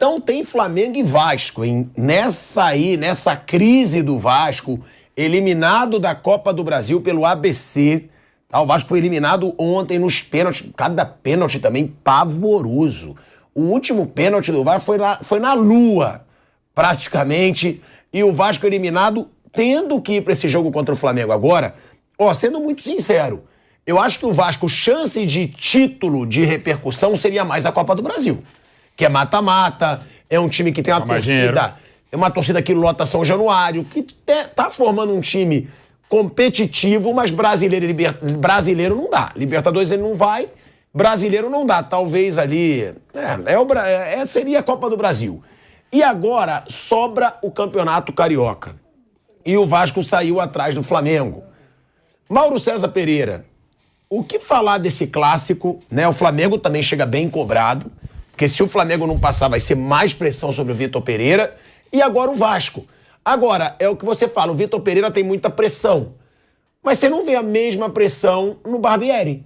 Então tem Flamengo e Vasco, hein? Nessa crise do Vasco, eliminado da Copa do Brasil pelo ABC. Tá? O Vasco foi eliminado ontem nos pênaltis. Cada pênalti também pavoroso. O último pênalti do Vasco foi na lua, praticamente. E o Vasco eliminado, tendo que ir para esse jogo contra o Flamengo agora. Sendo muito sincero, eu acho que o Vasco, chance de título, de repercussão, seria mais a Copa do Brasil. Que é mata-mata, é um time que tem uma torcida, é uma torcida que lota São Januário, que tá formando um time competitivo, mas brasileiro não dá. Libertadores ele não vai, brasileiro não dá. Talvez ali, seria a Copa do Brasil. E agora sobra o Campeonato Carioca. E o Vasco saiu atrás do Flamengo. Mauro César Pereira, o que falar desse clássico, né? O Flamengo também chega bem cobrado, porque se o Flamengo não passar vai ser mais pressão sobre o Vitor Pereira, e agora o Vasco. Agora, é o que você fala, o Vitor Pereira tem muita pressão, mas você não vê a mesma pressão no Barbieri,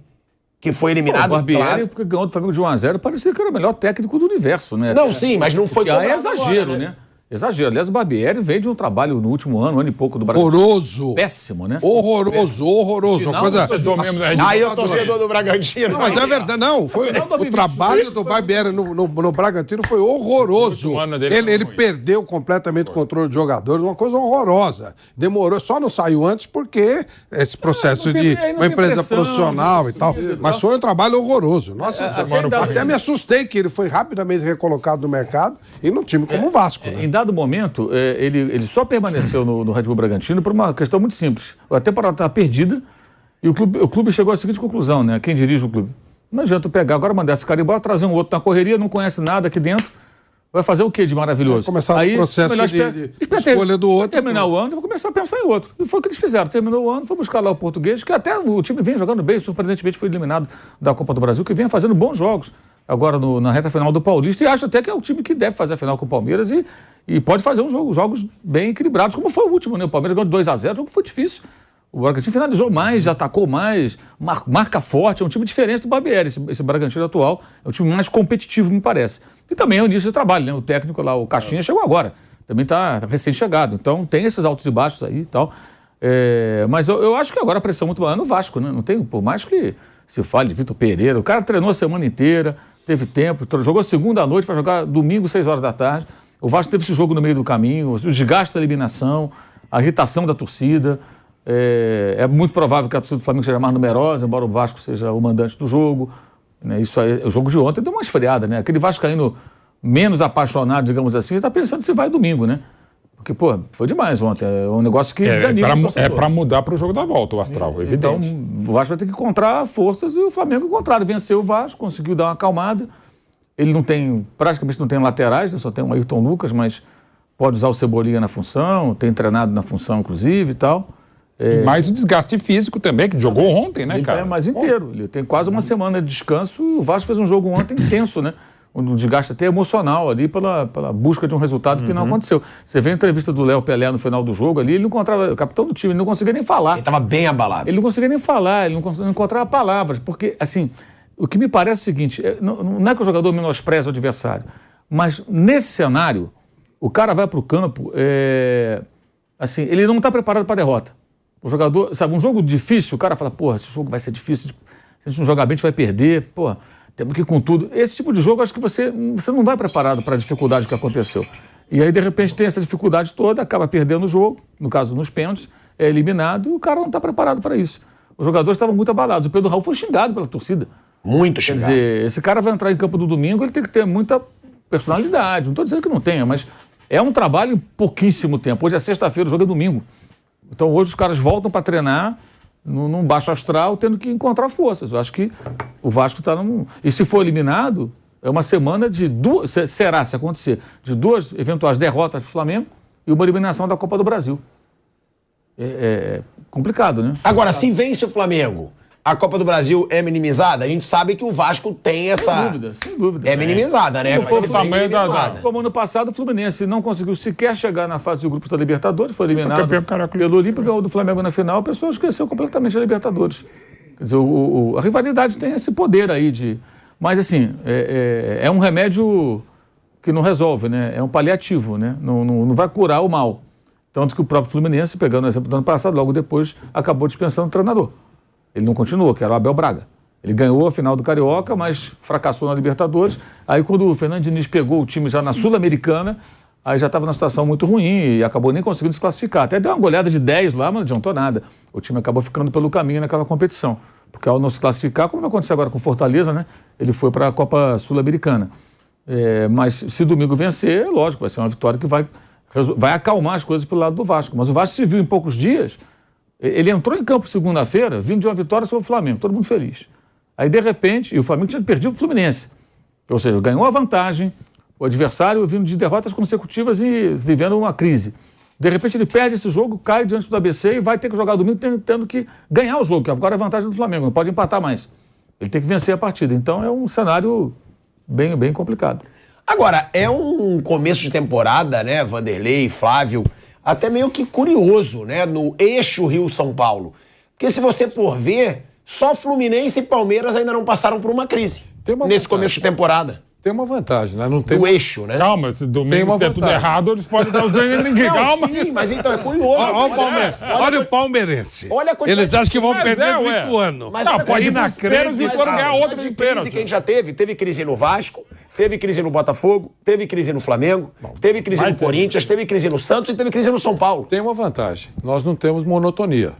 que foi eliminado. O Barbieri, porque ganhou do Flamengo de 1-0, parecia que era o melhor técnico do universo, né? Não, sim, mas não foi cobrado. É exagero, agora, né? Exagero. Aliás, o Barbieri veio de um trabalho no último ano e pouco do Bragantino. Horroroso. Péssimo, né? Horroroso. Final, uma coisa... Aí eu torcedor do Bragantino. Não, mas é verdade, não. Foi, o trabalho do Barbieri no Bragantino foi horroroso. Ele perdeu completamente o controle de jogadores, uma coisa horrorosa. Demorou, só não saiu antes porque esse processo de uma empresa profissional e tal. Mas foi um trabalho horroroso. Nossa, até me assustei que ele foi rapidamente recolocado no mercado e num time como o Vasco. Em dado momento, ele só permaneceu no Red Bull Bragantino por uma questão muito simples. A temporada estava perdida e o clube chegou à seguinte conclusão, né? Quem dirige o clube? Não adianta pegar agora, mandar esse cara embora, trazer um outro na correria, não conhece nada aqui dentro. Vai fazer o quê de maravilhoso? Começar o processo de escolha do outro. Terminar o ano, vou começar a pensar em outro. E foi o que eles fizeram. Terminou o ano, foi buscar lá o português, que até o time vem jogando bem, surpreendentemente foi eliminado da Copa do Brasil, que vem fazendo bons jogos agora na reta final do Paulista, e acho até que é o time que deve fazer a final com o Palmeiras e pode fazer jogos bem equilibrados, como foi o último, né? O Palmeiras ganhou 2-0, o jogo foi difícil. O Bragantino finalizou mais, atacou mais, marca forte, é um time diferente do Barbieri, esse Bragantino atual, é um time mais competitivo, me parece. E também é o início do trabalho, né? O técnico lá, o Caixinha, chegou agora, também está recém-chegado, então tem esses altos e baixos aí e tal. Mas eu acho que agora a pressão muito maior no Vasco, né? Não tem, por mais que se fale de Vitor Pereira, o cara treinou a semana inteira, teve tempo, jogou segunda à noite, vai jogar domingo, 6 horas da tarde. O Vasco teve esse jogo no meio do caminho, o desgaste da eliminação, a irritação da torcida. É muito provável que a torcida do Flamengo seja mais numerosa, embora o Vasco seja o mandante do jogo. Né? Isso aí, o jogo de ontem deu uma esfriada, né? Aquele vascaíno menos apaixonado, digamos assim, está pensando se vai domingo, né? Porque, pô, foi demais ontem. É um negócio que desanima o torcedor. É para mudar para o jogo da volta, o astral, evidente. Então, o Vasco vai ter que encontrar forças e o Flamengo, ao contrário, venceu o Vasco, conseguiu dar uma acalmada. Ele praticamente não tem laterais, só tem um Ayrton Lucas, mas pode usar o Cebolinha na função, tem treinado na função, inclusive, e tal. E mais o desgaste físico também, que jogou ontem, né, cara? Ele é mais inteiro, ele tem quase uma semana de descanso. O Vasco fez um jogo ontem intenso, né? Um desgaste até emocional ali pela busca de um resultado que não aconteceu. Você vê a entrevista do Léo Pelé no final do jogo ali, ele não encontrava, o capitão do time, ele não conseguia nem falar. Ele estava bem abalado. Ele não conseguia nem falar, ele não encontrava palavras, porque, assim, o que me parece é o seguinte, não é que o jogador menospreza o adversário, mas nesse cenário, o cara vai para o campo, assim, ele não está preparado para a derrota. O jogador, sabe, um jogo difícil, o cara fala, porra, esse jogo vai ser difícil, se a gente não jogar bem, a gente vai perder, porra. Temos que ir com tudo. Esse tipo de jogo, acho que você não vai preparado para a dificuldade que aconteceu. E aí, de repente, tem essa dificuldade toda, acaba perdendo o jogo, no caso, nos pênaltis, é eliminado, e o cara não está preparado para isso. Os jogadores estavam muito abalados. O Pedro Raul foi xingado pela torcida. Muito xingado. Quer dizer, esse cara vai entrar em campo do domingo, ele tem que ter muita personalidade. Não estou dizendo que não tenha, mas é um trabalho em pouquíssimo tempo. Hoje é sexta-feira, o jogo é domingo. Então, hoje os caras voltam para treinar num baixo astral, tendo que encontrar forças. Eu acho que o Vasco está num... E se for eliminado, é uma semana de duas... Será, se acontecer, de 2 eventuais derrotas para o Flamengo e uma eliminação da Copa do Brasil. É complicado, né? Agora, se vence o Flamengo, a Copa do Brasil é minimizada? A gente sabe que o Vasco tem essa... Sem dúvida. É minimizada, né? Como foi o tamanho Como ano passado, o Fluminense não conseguiu sequer chegar na fase de grupos da Libertadores, foi eliminado pelo Olímpico, ganhou do Flamengo na final, a pessoa esqueceu completamente a Libertadores. Quer dizer, a rivalidade tem esse poder aí de... Mas, assim, é um remédio que não resolve, né? É um paliativo, né? Não vai curar o mal. Tanto que o próprio Fluminense, pegando o exemplo do ano passado, logo depois acabou dispensando o treinador. Ele não continuou, que era o Abel Braga. Ele ganhou a final do Carioca, mas fracassou na Libertadores. Aí quando o Fernando Diniz pegou o time já na Sul-Americana, aí já estava numa situação muito ruim e acabou nem conseguindo se classificar. Até deu uma goleada de 10 lá, mas não adiantou nada. O time acabou ficando pelo caminho naquela competição. Porque ao não se classificar, como vai acontecer agora com o Fortaleza, né? Ele foi para a Copa Sul-Americana. Mas se domingo vencer, lógico, vai ser uma vitória que vai acalmar as coisas pelo lado do Vasco. Mas o Vasco se viu em poucos dias. Ele entrou em campo segunda-feira, vindo de uma vitória sobre o Flamengo, todo mundo feliz. Aí, de repente, e o Flamengo tinha perdido o Fluminense. Ou seja, ganhou a vantagem, o adversário vindo de derrotas consecutivas e vivendo uma crise. De repente ele perde esse jogo, cai diante do ABC e vai ter que jogar domingo tendo que ganhar o jogo, que agora é a vantagem do Flamengo, não pode empatar mais. Ele tem que vencer a partida. Então é um cenário bem, bem complicado. Agora, é um começo de temporada, né, Vanderlei, Flávio, até meio que curioso, né, no eixo Rio-São Paulo. Porque se você for ver, só Fluminense e Palmeiras ainda não passaram por uma crise nesse começo de temporada. Tem uma vantagem, né? Não tem do eixo, né? Calma, se domingo der tudo errado, eles podem dar os ganhos ninguém. Calma. Sim, mas então é curioso. Olha o palmeirense. Eles acham que vão perder no Ituano. Mas pode ir na crise e ganhar outra de pênalti. Que a gente já teve crise no Vasco, teve crise no Botafogo, teve crise no Flamengo, teve crise no Corinthians, teve crise no Santos e teve crise no São Paulo. Tem uma vantagem, nós não temos monotonia.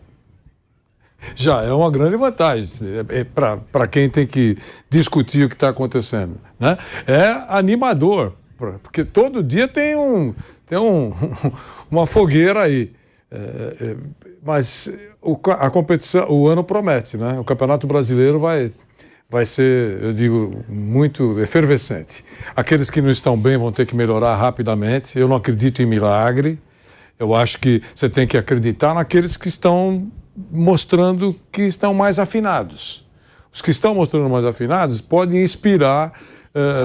Já é uma grande vantagem para quem tem que discutir o que está acontecendo, né? É animador, porque todo dia tem uma fogueira aí. Mas a competição, o ano promete, né? O Campeonato Brasileiro vai ser, eu digo, muito efervescente. Aqueles que não estão bem vão ter que melhorar rapidamente. Eu não acredito em milagre. Eu acho que você tem que acreditar naqueles que estão mostrando que estão mais afinados. Os que estão mostrando mais afinados podem inspirar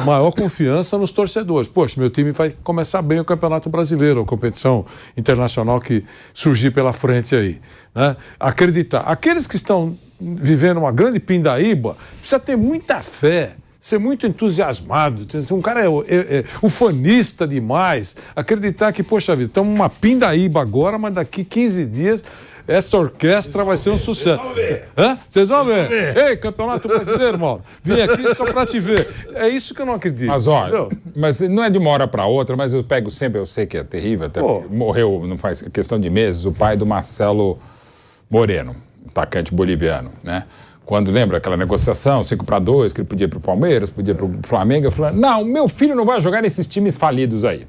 maior confiança nos torcedores. Poxa, meu time vai começar bem o Campeonato Brasileiro, a competição internacional que surgir pela frente aí, né? Acreditar. Aqueles que estão vivendo uma grande pindaíba, precisa ter muita fé, ser muito entusiasmado. Um cara é ufanista demais, acreditar que, poxa vida, estamos numa pindaíba agora, mas daqui 15 dias essa orquestra vai ser um sucesso. Vocês vão ver? Ei, Campeonato Brasileiro, Mauro, vim aqui só pra te ver. É isso que eu não acredito. Mas olha, mas não é de uma hora pra outra, mas eu pego sempre, eu sei que é terrível, até morreu, não faz questão de meses, o pai do Marcelo Moreno, atacante boliviano, né? Quando lembra aquela negociação, 5-2, que ele podia ir pro Palmeiras, podia ir pro Flamengo, eu falei, não, meu filho não vai jogar nesses times falidos aí.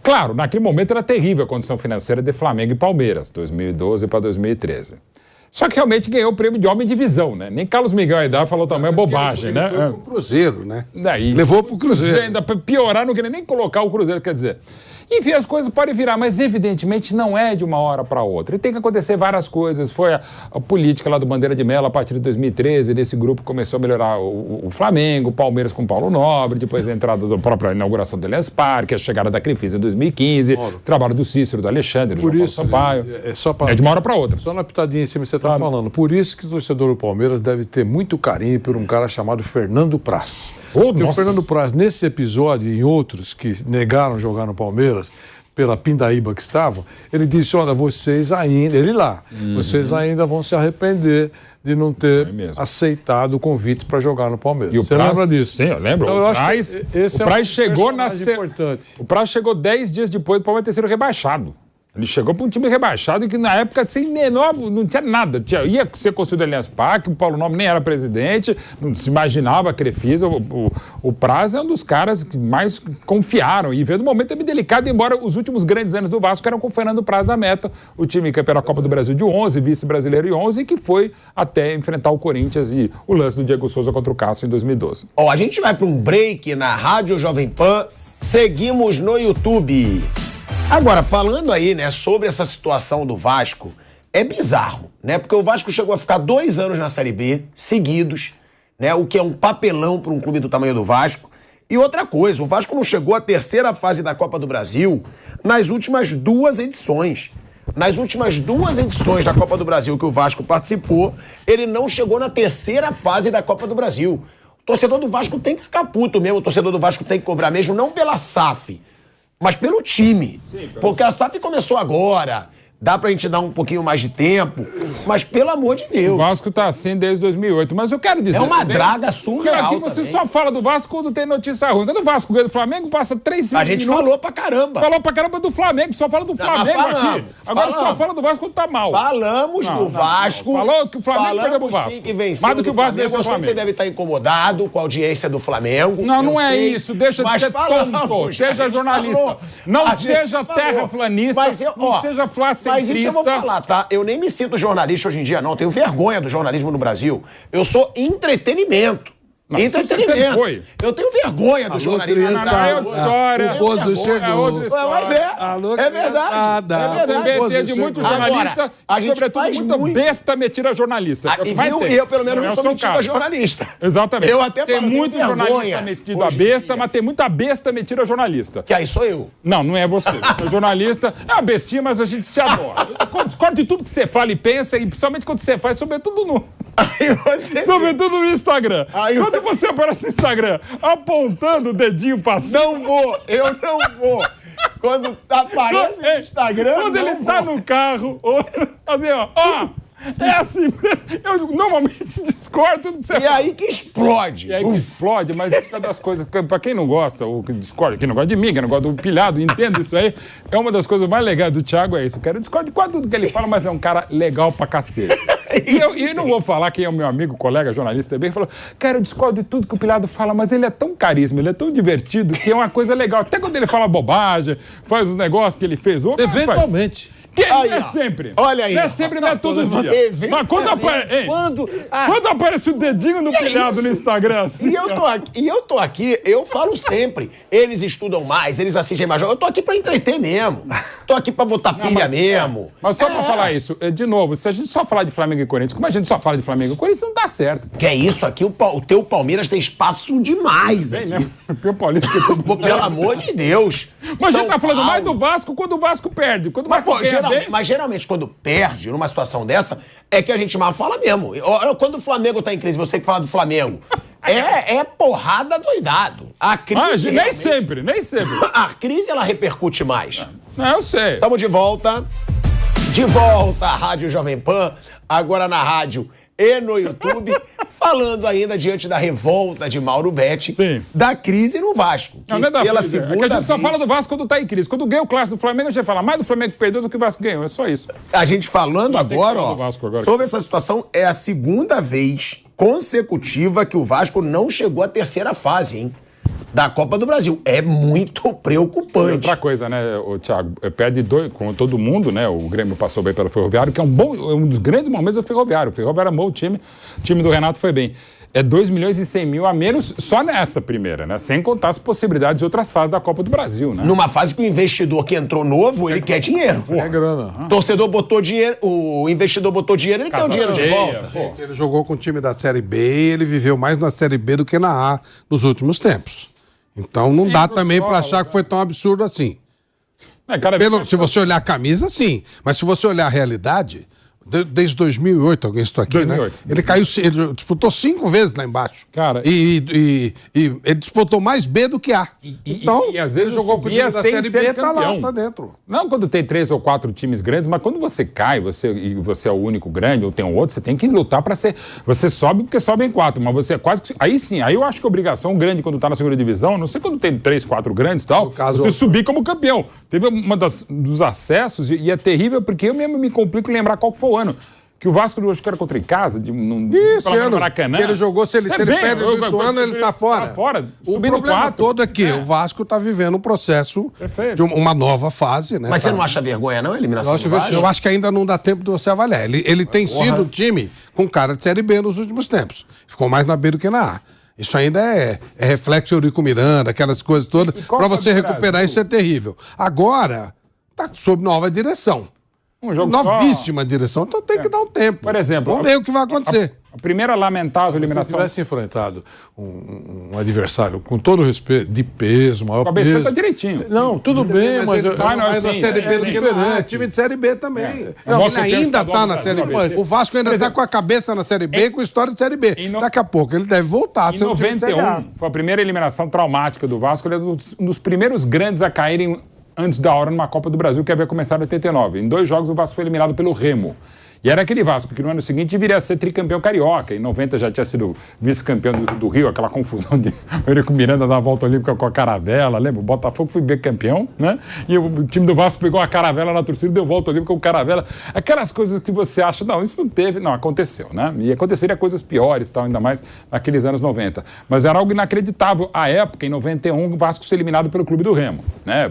Claro, naquele momento era terrível a condição financeira de Flamengo e Palmeiras, 2012 para 2013. Só que realmente ganhou o prêmio de homem de visão, né? Nem Carlos Miguel Aidar falou também, é bobagem, né? Levou pro Cruzeiro, né? Daí, levou pro Cruzeiro. Ainda para piorar, não queria nem colocar o Cruzeiro, quer dizer. Enfim, as coisas podem virar, mas evidentemente não é de uma hora para outra. E tem que acontecer várias coisas. Foi a política lá do Bandeira de Mello a partir de 2013, desse grupo começou a melhorar o Flamengo, o Palmeiras com Paulo Nobre, depois a entrada da própria inauguração do Allianz Parque, a chegada da Crefisa em 2015, trabalho do Cícero, do Alexandre, do João Paulo Sampaio. É de uma hora para outra. Só na pitadinha em cima que você está falando. Por isso que o torcedor do Palmeiras deve ter muito carinho por um cara chamado Fernando Praz. O Fernando Praz, nesse episódio e em outros que negaram jogar no Palmeiras, pela pindaíba que estavam, ele disse, olha, vocês ainda, vocês ainda vão se arrepender de não ter aceitado o convite para jogar no Palmeiras. Você lembra disso? Sim, eu lembro. Então, o Praz chegou O Praz chegou 10 dias depois do Palmeiras ter sido rebaixado. Ele chegou para um time rebaixado que na época sem menor, não tinha nada. Ia ser construído Allianz Parque, o Paulo Nobre nem era presidente, não se imaginava a Crefisa. O Praz é um dos caras que mais confiaram e veio do momento também delicado, embora os últimos grandes anos do Vasco eram com o Fernando Praz na meta, o time campeão da Copa do Brasil de 11, vice-brasileiro de 11, e que foi até enfrentar o Corinthians e o lance do Diego Souza contra o Cássio em 2012. A gente vai para um break na Rádio Jovem Pan, seguimos no YouTube. Agora, falando aí, né, sobre essa situação do Vasco, é bizarro, né? Porque o Vasco chegou a ficar 2 anos na Série B, seguidos, né? O que é um papelão para um clube do tamanho do Vasco. E outra coisa, o Vasco não chegou à 3ª fase da Copa do Brasil nas últimas 2 edições. Nas últimas 2 edições da Copa do Brasil que o Vasco participou, ele não chegou na 3ª fase da Copa do Brasil. torcedor do Vasco tem que ficar puto mesmo, o torcedor do Vasco tem que cobrar mesmo, não pela SAF, mas pelo time. Sim, porque a SAF começou agora, dá pra gente dar um pouquinho mais de tempo, mas pelo amor de Deus. O Vasco tá assim desde 2008, mas eu quero dizer... É uma draga surreal aqui você também. só fala do Vasco quando tem notícia ruim. Quando o Vasco ganha do Flamengo, passa 3 minutos. A gente falou pra caramba. Falou pra caramba do Flamengo, só fala do Flamengo aqui. Agora só fala do Vasco quando tá mal. Falamos do Vasco. Falou que o Flamengo perdeu pro Vasco. Sim, que venceu mais do que o Vasco venceu o Flamengo. Eu sei que você deve estar incomodado com a audiência do Flamengo. Não é isso. Deixa de ser tonto. Seja jornalista. Não seja terraplanista. Não seja flacentrista. Mas isso eu vou falar. Tá? Eu nem me sinto jornalista hoje em dia, não. Tenho vergonha do jornalismo no Brasil. Eu sou entretenimento. Não, entretenimento. Foi. Eu tenho vergonha do jornalismo. É outra história. O Bozo chegou. É outra história. Mas é verdade. É verdade. Tem de muito jornalista e, sobretudo, muita besta metida a jornalista. E eu, pelo menos, não sou metido a jornalista. Exatamente. Eu até tem muito jornalista metido a besta, mas tem muita besta metida a jornalista. Que aí sou eu. Não é você. Você é jornalista, é uma bestinha, mas a gente se adora. Eu discordo de tudo que você fala e pensa, e principalmente quando você faz, sobretudo sobretudo no Instagram. Quando você aparece no Instagram apontando o dedinho pra cima... Eu não vou. Quando aparece no Instagram, quando ele tá no carro, assim, ó, é assim, eu normalmente discordo do que você fala. E aí que explode. Mas é uma das coisas, pra quem não gosta, ou que discorda, quem não gosta de mim, quem não gosta do pilhado, entendo isso aí, é uma das coisas mais legais do Thiago, é isso. Eu quero discordar de quase tudo que ele fala, mas é um cara legal pra cacete. E eu não vou falar quem é o meu amigo, colega, jornalista também, falou, cara, eu discordo de tudo que o Pilhado fala, mas ele é tão carisma, ele é tão divertido, que é uma coisa legal. Até quando ele fala bobagem, faz os negócios que ele fez. Eventualmente. Não é sempre. Olha aí. Não é sempre, não é todo dia. Mas quando aparece o dedinho no Pilhado no Instagram assim... E eu tô aqui, eu falo sempre. Eles estudam mais, eles assistem mais jogos. Eu tô aqui pra entreter mesmo. Tô aqui pra botar pilha mesmo. Mas só pra falar isso, de novo, se a gente só falar de Flamengo e Corinthians, como a gente só fala de Flamengo e Corinthians, não dá certo. Que é isso aqui, o teu Palmeiras tem espaço demais aqui. Né? O Paulista pelo amor de Deus. Mas a gente tá falando mais do Vasco quando o Vasco perde. Quando o Vasco mas geralmente quando perde numa situação dessa, é que a gente mais fala mesmo. Quando o Flamengo tá em crise, você que fala do Flamengo, é porrada doidado. A crise nem sempre. A crise, ela repercute mais. Eu sei. Estamos de volta. De volta à Rádio Jovem Pan, agora na rádio e no YouTube, falando ainda diante da revolta de Mauro Betti, da crise no Vasco. Não é da pela segunda vez... É que a gente só fala do Vasco quando tá em crise. Quando ganha o clássico do Flamengo, a gente fala mais do Flamengo que perdeu do que o Vasco ganhou. É só isso. A gente falando agora, sobre essa situação, é a segunda vez consecutiva que o Vasco não chegou à terceira fase, hein? Da Copa do Brasil. É muito preocupante. Outra coisa, né, Thiago? Perde com todo mundo, né? O Grêmio passou bem pelo Ferroviário, que é um dos grandes momentos do Ferroviário. O Ferroviário amou o time do Renato foi bem. É 2 milhões e 100 mil a menos só nessa primeira, né? Sem contar as possibilidades de outras fases da Copa do Brasil, né? Numa fase que o investidor que entrou novo, ele quer dinheiro. É grana. O torcedor botou dinheiro, o investidor botou dinheiro, ele quer o dinheiro de volta. Gente, ele jogou com o time da Série B e ele viveu mais na Série B do que na A nos últimos tempos. Então não dá também para achar que foi tão absurdo assim. Se você olhar a camisa, sim. Mas se você olhar a realidade, desde 2008, alguém está aqui, 2008. Né? Ele disputou 5 vezes lá embaixo. Cara, e ele disputou mais B do que A. Então, e às vezes ele jogou com o time da Série B, tá lá, tá dentro. Não quando tem 3 ou 4 times grandes, mas quando você cai, você é o único grande, ou tem um outro, você tem que lutar para ser... Você sobe porque sobem 4, mas você é quase... Aí sim, aí eu acho que a obrigação grande quando tá na segunda divisão, não sei quando tem 3, 4 grandes e tal, você subir como campeão. Teve uma dos acessos, e é terrível porque eu mesmo me complico em lembrar qual que foi o ano. Que o Vasco hoje que era contra em casa, isso, Maracanã. Ele jogou, se ele perde o ano, ele tá fora. O problema todo é que o Vasco tá vivendo um processo de uma nova fase, né? Mas você não acha vergonha, não, a eliminação do Vasco? Eu acho que ainda não dá tempo de você avaliar. Ele tem sido um time com cara de Série B nos últimos tempos. Ficou mais na B do que na A. Isso ainda é reflexo Eurico Miranda, aquelas coisas todas. Para você recuperar isso é terrível. Agora, tá sob nova direção. novíssima direção, então tem que dar um tempo. Por exemplo, vamos ver o que vai acontecer. A primeira lamentável eliminação... Se tivesse enfrentado um adversário com todo respeito, de peso, maior peso... O peso... tá direitinho. Não, tudo bem, mas... Mas a Série B do que é time de Série B também. Não, ele ainda está na Série B. O Vasco ainda está com a cabeça na Série B, com história de Série B. Daqui a pouco ele deve voltar a ser um time de Série A. Foi a primeira eliminação traumática do Vasco. Ele é um dos primeiros grandes a caírem antes da hora numa Copa do Brasil, que havia começado em 89. Em 2 jogos, o Vasco foi eliminado pelo Remo. E era aquele Vasco que no ano seguinte viria a ser tricampeão carioca. Em 90 já tinha sido vice-campeão do Rio, aquela confusão de o Eurico Miranda na volta olímpica com a caravela, lembra? O Botafogo foi bicampeão, né? E o time do Vasco pegou a caravela na torcida e deu volta olímpica com caravela. Aquelas coisas que você acha, não, isso não teve, não, aconteceu, né? E aconteceria coisas piores, tal, ainda mais naqueles anos 90. Mas era algo inacreditável. À época, em 91, o Vasco ser eliminado pelo Clube do Remo, né?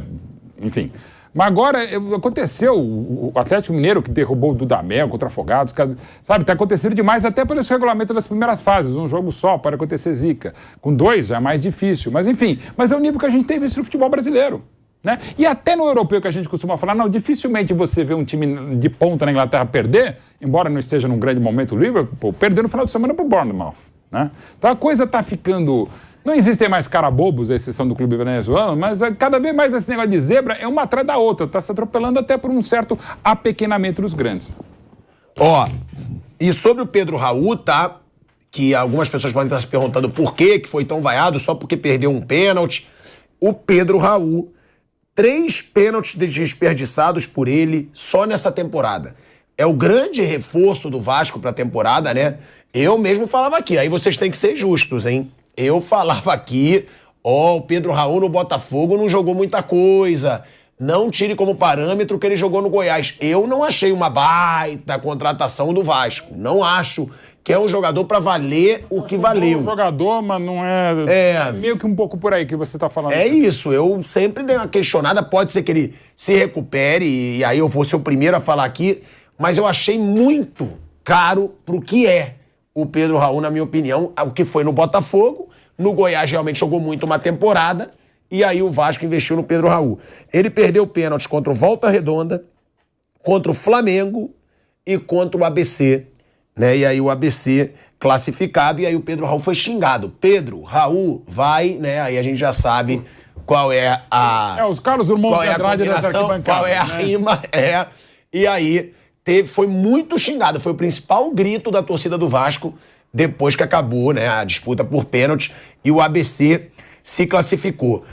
Enfim... Mas agora aconteceu, o Atlético Mineiro que derrubou o Dudamel contra Afogados, sabe, tá acontecendo demais até pelo regulamento das primeiras fases, um jogo só pode acontecer zica, com 2 já é mais difícil, mas enfim, mas é o nível que a gente tem visto no futebol brasileiro, né? E até no europeu que a gente costuma falar, não, dificilmente você vê um time de ponta na Inglaterra perder, embora não esteja num grande momento o Liverpool, perder no final de semana pro Bournemouth, né? Então a coisa tá ficando... Não existem mais cara-bobos, à exceção do clube venezuelano, mas cada vez mais esse negócio de zebra é uma atrás da outra. Está se atropelando até por um certo apequenamento dos grandes. Ó, e sobre o Pedro Raul, tá? Que algumas pessoas podem estar se perguntando por que foi tão vaiado, só porque perdeu um pênalti. O Pedro Raul, 3 pênaltis desperdiçados por ele só nessa temporada. É o grande reforço do Vasco para a temporada, né? Eu mesmo falava aqui, aí vocês têm que ser justos, hein? Eu falava aqui, o Pedro Raul no Botafogo não jogou muita coisa. Não tire como parâmetro que ele jogou no Goiás. Eu não achei uma baita contratação do Vasco. Não acho que é um jogador para valer o que valeu. É um jogador, mas não é... meio que um pouco por aí que você tá falando. É isso. Eu sempre dei uma questionada. Pode ser que ele se recupere e aí eu vou ser o primeiro a falar aqui. Mas eu achei muito caro pro que é o Pedro Raul, na minha opinião, o que foi no Botafogo. No Goiás realmente jogou muito uma temporada. E aí o Vasco investiu no Pedro Raul. Ele perdeu pênaltis contra o Volta Redonda, contra o Flamengo e contra o ABC. Né? E aí o ABC classificado. E aí o Pedro Raul foi xingado. Pedro Raul vai, né? Aí a gente já sabe qual é a... os Carlos Drummond de Andrade dessa arquibancada. Qual é a rima. E aí... foi muito xingado, foi o principal grito da torcida do Vasco depois que acabou, né, a disputa por pênalti e o ABC se classificou.